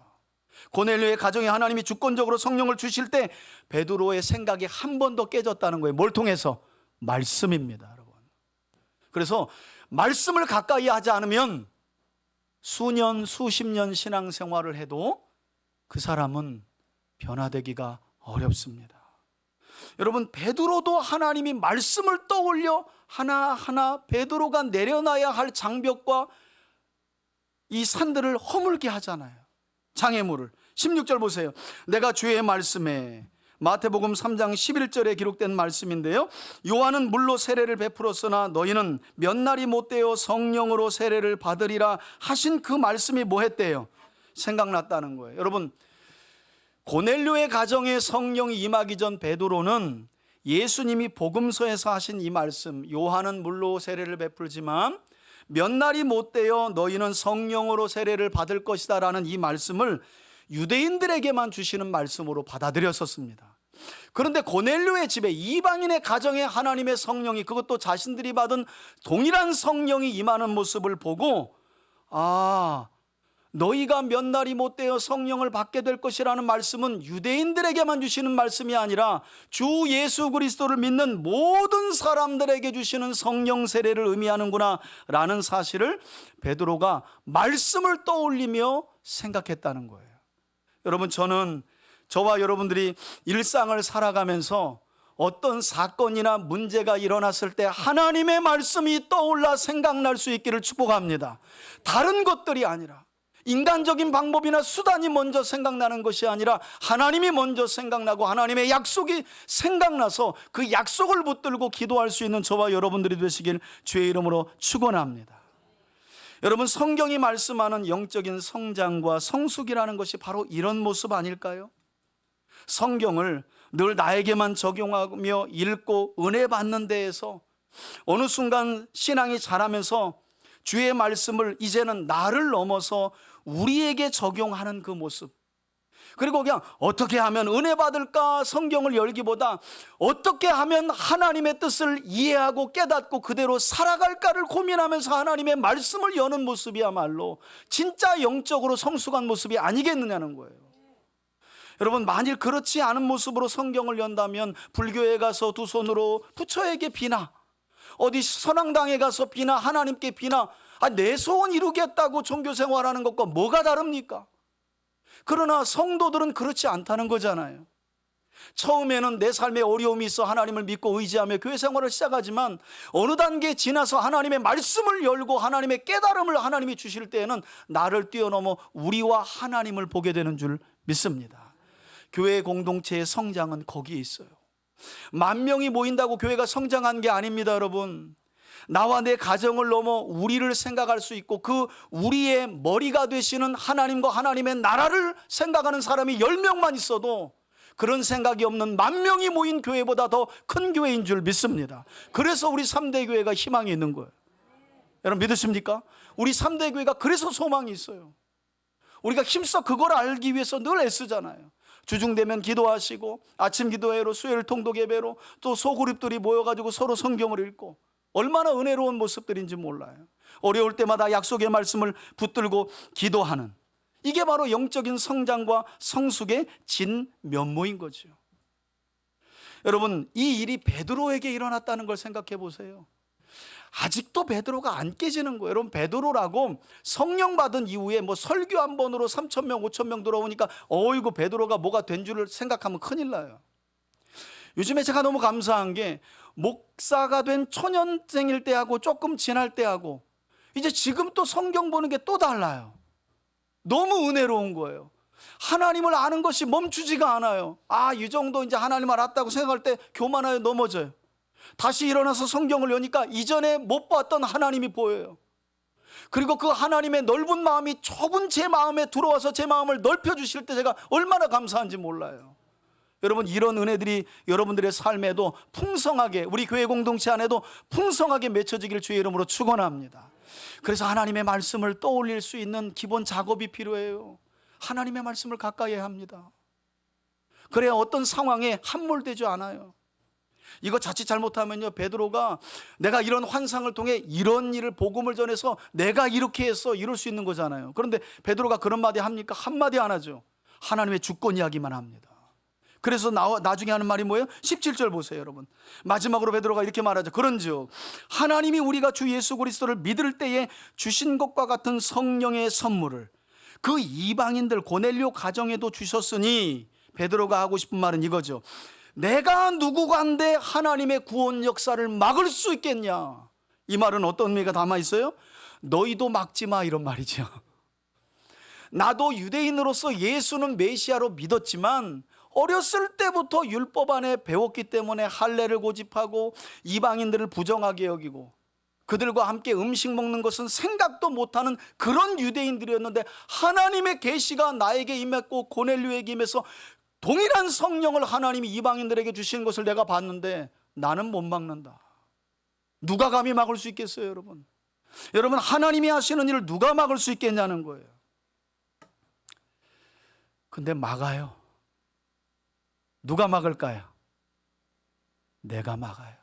고넬료의 가정에 하나님이 주권적으로 성령을 주실 때 베드로의 생각이 한 번 더 깨졌다는 거예요. 뭘 통해서? 말씀입니다, 여러분. 그래서 말씀을 가까이 하지 않으면 수년, 수십 년 신앙생활을 해도 그 사람은 변화되기가 어렵습니다. 여러분, 베드로도 하나님이 말씀을 떠올려 하나하나 베드로가 내려놔야 할 장벽과 이 산들을 허물게 하잖아요. 장애물을. 16절 보세요. 내가 주의 말씀에, 마태복음 3장 11절에 기록된 말씀인데요, 요한은 물로 세례를 베풀었으나 너희는 몇 날이 못되어 성령으로 세례를 받으리라 하신 그 말씀이 뭐 했대요? 생각났다는 거예요. 여러분, 고넬료의 가정에 성령이 임하기 전 베드로는 예수님이 복음서에서 하신 이 말씀, 요한은 물로 세례를 베풀지만 몇 날이 못되어 너희는 성령으로 세례를 받을 것이다 라는 이 말씀을 유대인들에게만 주시는 말씀으로 받아들였었습니다. 그런데 고넬료의 집에, 이방인의 가정에 하나님의 성령이, 그것도 자신들이 받은 동일한 성령이 임하는 모습을 보고, 너희가 몇 날이 못되어 성령을 받게 될 것이라는 말씀은 유대인들에게만 주시는 말씀이 아니라 주 예수 그리스도를 믿는 모든 사람들에게 주시는 성령 세례를 의미하는구나 라는 사실을 베드로가 말씀을 떠올리며 생각했다는 거예요. 여러분, 저는 저와 여러분들이 일상을 살아가면서 어떤 사건이나 문제가 일어났을 때 하나님의 말씀이 떠올라 생각날 수 있기를 축복합니다. 다른 것들이 아니라, 인간적인 방법이나 수단이 먼저 생각나는 것이 아니라 하나님이 먼저 생각나고 하나님의 약속이 생각나서 그 약속을 붙들고 기도할 수 있는 저와 여러분들이 되시길 주의 이름으로 축원합니다. 여러분, 성경이 말씀하는 영적인 성장과 성숙이라는 것이 바로 이런 모습 아닐까요? 성경을 늘 나에게만 적용하며 읽고 은혜 받는 데에서 어느 순간 신앙이 자라면서 주의 말씀을 이제는 나를 넘어서 우리에게 적용하는 그 모습, 그리고 그냥 어떻게 하면 은혜 받을까 성경을 열기보다 어떻게 하면 하나님의 뜻을 이해하고 깨닫고 그대로 살아갈까를 고민하면서 하나님의 말씀을 여는 모습이야말로 진짜 영적으로 성숙한 모습이 아니겠느냐는 거예요. 여러분, 만일 그렇지 않은 모습으로 성경을 연다면 불교에 가서 두 손으로 부처에게 비나, 어디 선앙당에 가서 비나, 하나님께 비나, 내 소원 이루겠다고 종교생활하는 것과 뭐가 다릅니까? 그러나 성도들은 그렇지 않다는 거잖아요. 처음에는 내 삶에 어려움이 있어 하나님을 믿고 의지하며 교회 생활을 시작하지만 어느 단계 지나서 하나님의 말씀을 열고 하나님의 깨달음을 하나님이 주실 때에는 나를 뛰어넘어 우리와 하나님을 보게 되는 줄 믿습니다. 교회 공동체의 성장은 거기에 있어요. 10,000명이 모인다고 교회가 성장한 게 아닙니다, 여러분. 나와 내 가정을 넘어 우리를 생각할 수 있고 그 우리의 머리가 되시는 하나님과 하나님의 나라를 생각하는 사람이 10명만 있어도 그런 생각이 없는 10,000명이 모인 교회보다 더 큰 교회인 줄 믿습니다. 그래서 우리 3대 교회가 희망이 있는 거예요. 여러분, 믿으십니까? 우리 3대 교회가 그래서 소망이 있어요. 우리가 힘써 그걸 알기 위해서 늘 애쓰잖아요. 주중되면 기도하시고 아침 기도회로, 수요일 통독 예배로, 또 소그룹들이 모여가지고 서로 성경을 읽고, 얼마나 은혜로운 모습들인지 몰라요. 어려울 때마다 약속의 말씀을 붙들고 기도하는, 이게 바로 영적인 성장과 성숙의 진면모인 거죠. 여러분, 이 일이 베드로에게 일어났다는 걸 생각해 보세요. 아직도 베드로가 안 깨지는 거예요. 여러분, 베드로라고 성령 받은 이후에 뭐 설교 한 번으로 3,000명, 5,000명 들어오니까 어이구 베드로가 뭐가 된 줄을 생각하면 큰일 나요. 요즘에 제가 너무 감사한 게 목사가 된 초년생일 때하고 조금 지날 때하고 이제 지금 또 성경 보는 게 또 달라요. 너무 은혜로운 거예요. 하나님을 아는 것이 멈추지가 않아요. 이 정도 이제 하나님을 알았다고 생각할 때 교만하여 넘어져요. 다시 일어나서 성경을 여니까 이전에 못 봤던 하나님이 보여요. 그리고 그 하나님의 넓은 마음이 좁은 제 마음에 들어와서 제 마음을 넓혀주실 때 제가 얼마나 감사한지 몰라요. 여러분, 이런 은혜들이 여러분들의 삶에도 풍성하게, 우리 교회 공동체 안에도 풍성하게 맺혀지기를 주의 이름으로 축원합니다. 그래서 하나님의 말씀을 떠올릴 수 있는 기본 작업이 필요해요. 하나님의 말씀을 가까이 해야 합니다. 그래야 어떤 상황에 함몰되지 않아요. 이거 자칫 잘못하면요, 베드로가 내가 이런 환상을 통해 이런 일을, 복음을 전해서 내가 이렇게 했어, 이럴 수 있는 거잖아요. 그런데 베드로가 그런 마디 합니까? 한마디 안 하죠. 하나님의 주권 이야기만 합니다. 그래서 나중에 하는 말이 뭐예요? 17절 보세요, 여러분. 마지막으로 베드로가 이렇게 말하죠. 그런즉 하나님이 우리가 주 예수 그리스도를 믿을 때에 주신 것과 같은 성령의 선물을 그 이방인들 고넬료 가정에도 주셨으니, 베드로가 하고 싶은 말은 이거죠. 내가 누구간데 하나님의 구원 역사를 막을 수 있겠냐? 이 말은 어떤 의미가 담아 있어요? 너희도 막지 마, 이런 말이죠. 나도 유대인으로서 예수는 메시아로 믿었지만 어렸을 때부터 율법 안에 배웠기 때문에 할례를 고집하고 이방인들을 부정하게 여기고 그들과 함께 음식 먹는 것은 생각도 못하는 그런 유대인들이었는데, 하나님의 계시가 나에게 임했고 고넬료에게 임해서 동일한 성령을 하나님이 이방인들에게 주신 것을 내가 봤는데 나는 못 막는다. 누가 감히 막을 수 있겠어요, 여러분? 여러분, 하나님이 하시는 일을 누가 막을 수 있겠냐는 거예요. 근데 막아요. 누가 막을까요? 내가 막아요.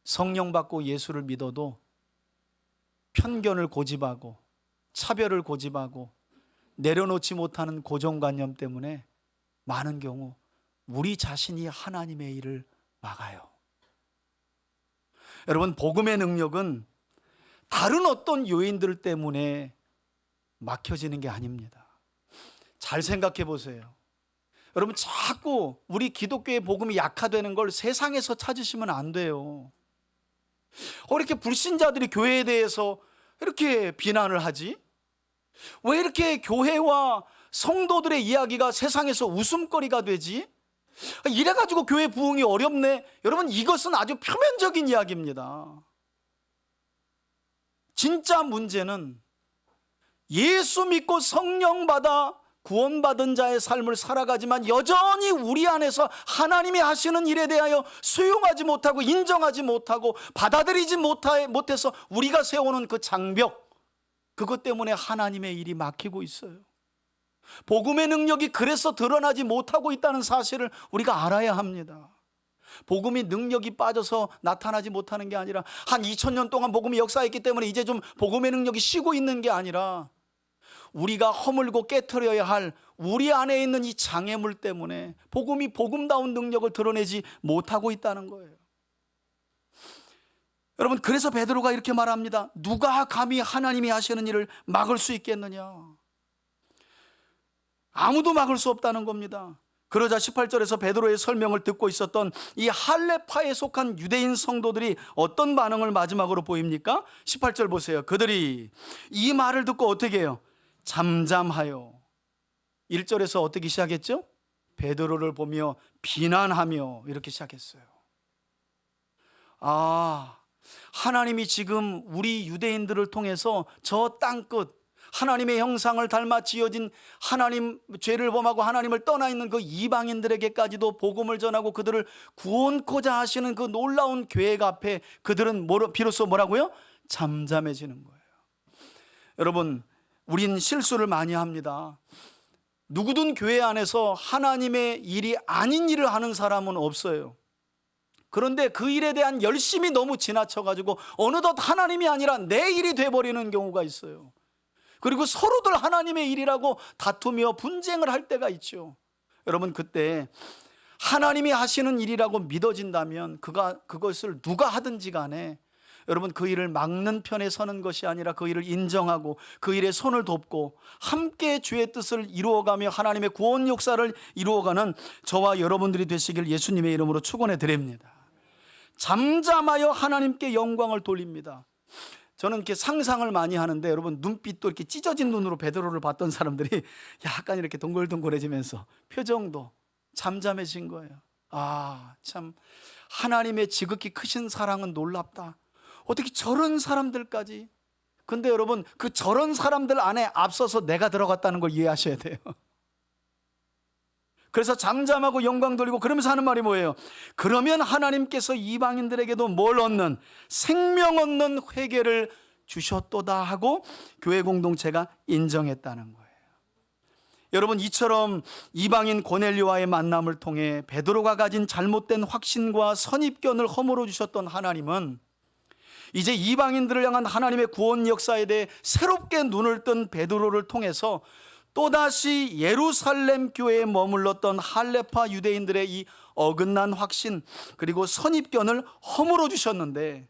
성령 받고 예수를 믿어도 편견을 고집하고 차별을 고집하고 내려놓지 못하는 고정관념 때문에 많은 경우 우리 자신이 하나님의 일을 막아요. 여러분, 복음의 능력은 다른 어떤 요인들 때문에 막혀지는 게 아닙니다. 잘 생각해 보세요. 여러분, 자꾸 우리 기독교의 복음이 약화되는 걸 세상에서 찾으시면 안 돼요. 이렇게 불신자들이 교회에 대해서 이렇게 비난을 하지? 왜 이렇게 교회와 성도들의 이야기가 세상에서 웃음거리가 되지? 이래가지고 교회 부흥이 어렵네. 여러분, 이것은 아주 표면적인 이야기입니다. 진짜 문제는 예수 믿고 성령 받아 구원받은 자의 삶을 살아가지만 여전히 우리 안에서 하나님이 하시는 일에 대하여 수용하지 못하고 인정하지 못하고 받아들이지 못해서 우리가 세우는 그 장벽, 그것 때문에 하나님의 일이 막히고 있어요. 복음의 능력이 그래서 드러나지 못하고 있다는 사실을 우리가 알아야 합니다. 복음이 능력이 빠져서 나타나지 못하는 게 아니라 한 2000년 동안 복음이 역사했기 때문에 이제 좀 복음의 능력이 쉬고 있는 게 아니라 우리가 허물고 깨트려야 할 우리 안에 있는 이 장애물 때문에 복음이 복음다운 능력을 드러내지 못하고 있다는 거예요. 여러분, 그래서 베드로가 이렇게 말합니다. 누가 감히 하나님이 하시는 일을 막을 수 있겠느냐? 아무도 막을 수 없다는 겁니다. 그러자 18절에서 베드로의 설명을 듣고 있었던 이 할례파에 속한 유대인 성도들이 어떤 반응을 마지막으로 보입니까? 18절 보세요. 그들이 이 말을 듣고 어떻게 해요? 잠잠하여. 1절에서 어떻게 시작했죠? 베드로를 보며 비난하며 이렇게 시작했어요. 하나님이 지금 우리 유대인들을 통해서 저 땅끝 하나님의 형상을 닮아 지어진 하나님, 죄를 범하고 하나님을 떠나 있는 그 이방인들에게까지도 복음을 전하고 그들을 구원코자 하시는 그 놀라운 계획 앞에 그들은 비로소 뭐라고요? 잠잠해지는 거예요. 여러분, 우린 실수를 많이 합니다. 누구든 교회 안에서 하나님의 일이 아닌 일을 하는 사람은 없어요. 그런데 그 일에 대한 열심이 너무 지나쳐가지고 어느덧 하나님이 아니라 내 일이 돼버리는 경우가 있어요. 그리고 서로들 하나님의 일이라고 다투며 분쟁을 할 때가 있죠. 여러분, 그때 하나님이 하시는 일이라고 믿어진다면 그것을 누가 하든지 간에 여러분, 그 일을 막는 편에 서는 것이 아니라 그 일을 인정하고 그 일에 손을 돕고 함께 주의 뜻을 이루어가며 하나님의 구원 역사를 이루어가는 저와 여러분들이 되시길 예수님의 이름으로 축원해 드립니다. 잠잠하여 하나님께 영광을 돌립니다. 저는 이렇게 상상을 많이 하는데 여러분, 눈빛도 이렇게 찢어진 눈으로 베드로를 봤던 사람들이 약간 이렇게 동글동글해지면서 표정도 잠잠해진 거예요. 참 하나님의 지극히 크신 사랑은 놀랍다. 어떻게 저런 사람들까지. 근데 여러분, 그 저런 사람들 안에 앞서서 내가 들어갔다는 걸 이해하셔야 돼요. 그래서 잠잠하고 영광 돌리고 그러면서 하는 말이 뭐예요? 그러면 하나님께서 이방인들에게도 뭘 얻는, 생명 얻는 회개를 주셨도다 하고 교회 공동체가 인정했다는 거예요. 여러분, 이처럼 이방인 고넬료와의 만남을 통해 베드로가 가진 잘못된 확신과 선입견을 허물어 주셨던 하나님은 이제 이방인들을 향한 하나님의 구원 역사에 대해 새롭게 눈을 뜬 베드로를 통해서 또다시 예루살렘 교회에 머물렀던 할레파 유대인들의 이 어긋난 확신 그리고 선입견을 허물어 주셨는데,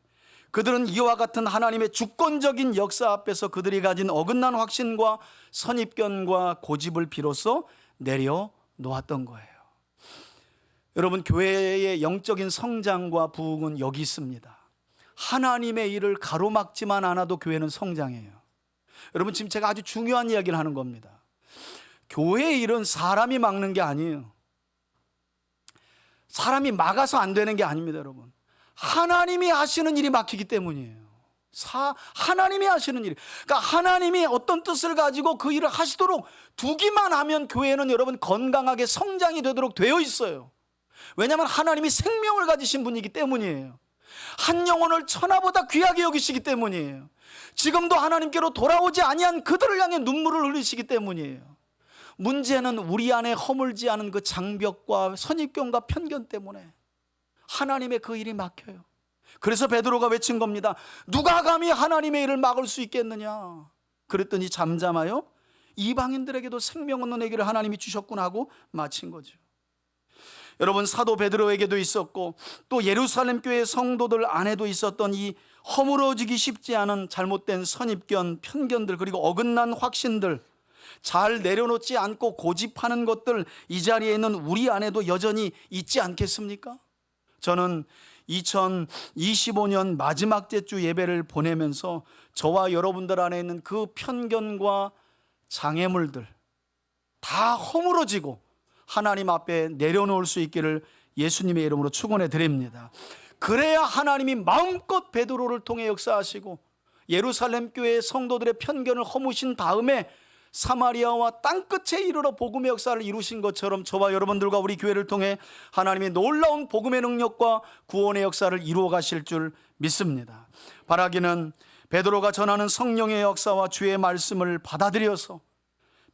그들은 이와 같은 하나님의 주권적인 역사 앞에서 그들이 가진 어긋난 확신과 선입견과 고집을 비로소 내려놓았던 거예요. 여러분, 교회의 영적인 성장과 부흥은 여기 있습니다. 하나님의 일을 가로막지만 않아도 교회는 성장해요. 여러분, 지금 제가 아주 중요한 이야기를 하는 겁니다. 교회의 일은 사람이 막는 게 아니에요. 사람이 막아서 안 되는 게 아닙니다, 여러분. 하나님이 하시는 일이 막히기 때문이에요. 하나님이 하시는 일. 그러니까 하나님이 어떤 뜻을 가지고 그 일을 하시도록 두기만 하면 교회는 여러분 건강하게 성장이 되도록 되어 있어요. 왜냐하면 하나님이 생명을 가지신 분이기 때문이에요. 한 영혼을 천하보다 귀하게 여기시기 때문이에요. 지금도 하나님께로 돌아오지 아니한 그들을 향해 눈물을 흘리시기 때문이에요. 문제는 우리 안에 허물지 않은 그 장벽과 선입견과 편견 때문에 하나님의 그 일이 막혀요. 그래서 베드로가 외친 겁니다. 누가 감히 하나님의 일을 막을 수 있겠느냐. 그랬더니 잠잠하여 이방인들에게도 생명 얻는 얘기를 하나님이 주셨구나 하고 마친 거죠. 여러분, 사도 베드로에게도 있었고 또 예루살렘 교회 성도들 안에도 있었던 이 허물어지기 쉽지 않은 잘못된 선입견, 편견들, 그리고 어긋난 확신들, 잘 내려놓지 않고 고집하는 것들, 이 자리에 있는 우리 안에도 여전히 있지 않겠습니까? 저는 2025년 마지막 주 예배를 보내면서 저와 여러분들 안에 있는 그 편견과 장애물들 다 허물어지고 하나님 앞에 내려놓을 수 있기를 예수님의 이름으로 축원해 드립니다. 그래야 하나님이 마음껏 베드로를 통해 역사하시고 예루살렘 교회의 성도들의 편견을 허무신 다음에 사마리아와 땅끝에 이르러 복음의 역사를 이루신 것처럼 저와 여러분들과 우리 교회를 통해 하나님이 놀라운 복음의 능력과 구원의 역사를 이루어 가실 줄 믿습니다. 바라기는 베드로가 전하는 성령의 역사와 주의 말씀을 받아들여서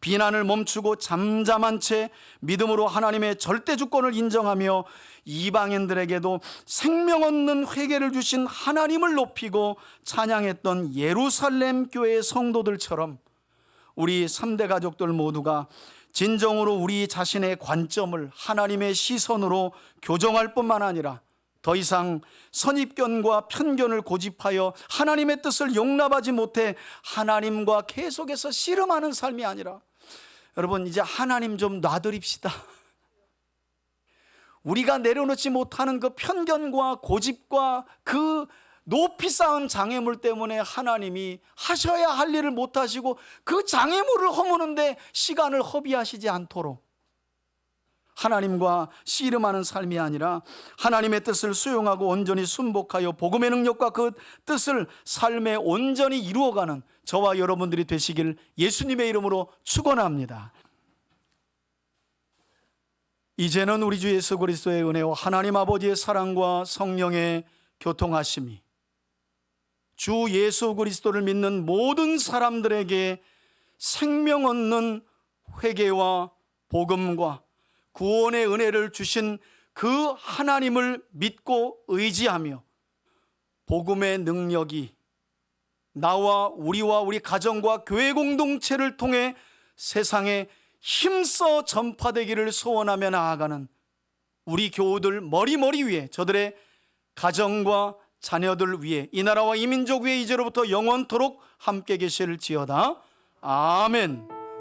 비난을 멈추고 잠잠한 채 믿음으로 하나님의 절대 주권을 인정하며 이방인들에게도 생명 얻는 회개를 주신 하나님을 높이고 찬양했던 예루살렘 교회의 성도들처럼 우리 3대 가족들 모두가 진정으로 우리 자신의 관점을 하나님의 시선으로 교정할 뿐만 아니라 더 이상 선입견과 편견을 고집하여 하나님의 뜻을 용납하지 못해 하나님과 계속해서 씨름하는 삶이 아니라, 여러분 이제 하나님 좀 놔드립시다. 우리가 내려놓지 못하는 그 편견과 고집과 그 높이 쌓은 장애물 때문에 하나님이 하셔야 할 일을 못하시고 그 장애물을 허무는데 시간을 허비하시지 않도록 하나님과 씨름하는 삶이 아니라 하나님의 뜻을 수용하고 온전히 순복하여 복음의 능력과 그 뜻을 삶에 온전히 이루어가는 저와 여러분들이 되시길 예수님의 이름으로 축원합니다. 이제는 우리 주 예수 그리스도의 은혜와 하나님 아버지의 사랑과 성령의 교통하심이 주 예수 그리스도를 믿는 모든 사람들에게 생명 얻는 회개와 복음과 구원의 은혜를 주신 그 하나님을 믿고 의지하며 복음의 능력이 나와 우리와 우리 가정과 교회 공동체를 통해 세상에 힘써 전파되기를 소원하며 나아가는 우리 교우들 머리 위에, 저들의 가정과 자녀들 위에, 이 나라와 이 민족 위에 이제로부터 영원토록 함께 계실지어다. 아멘.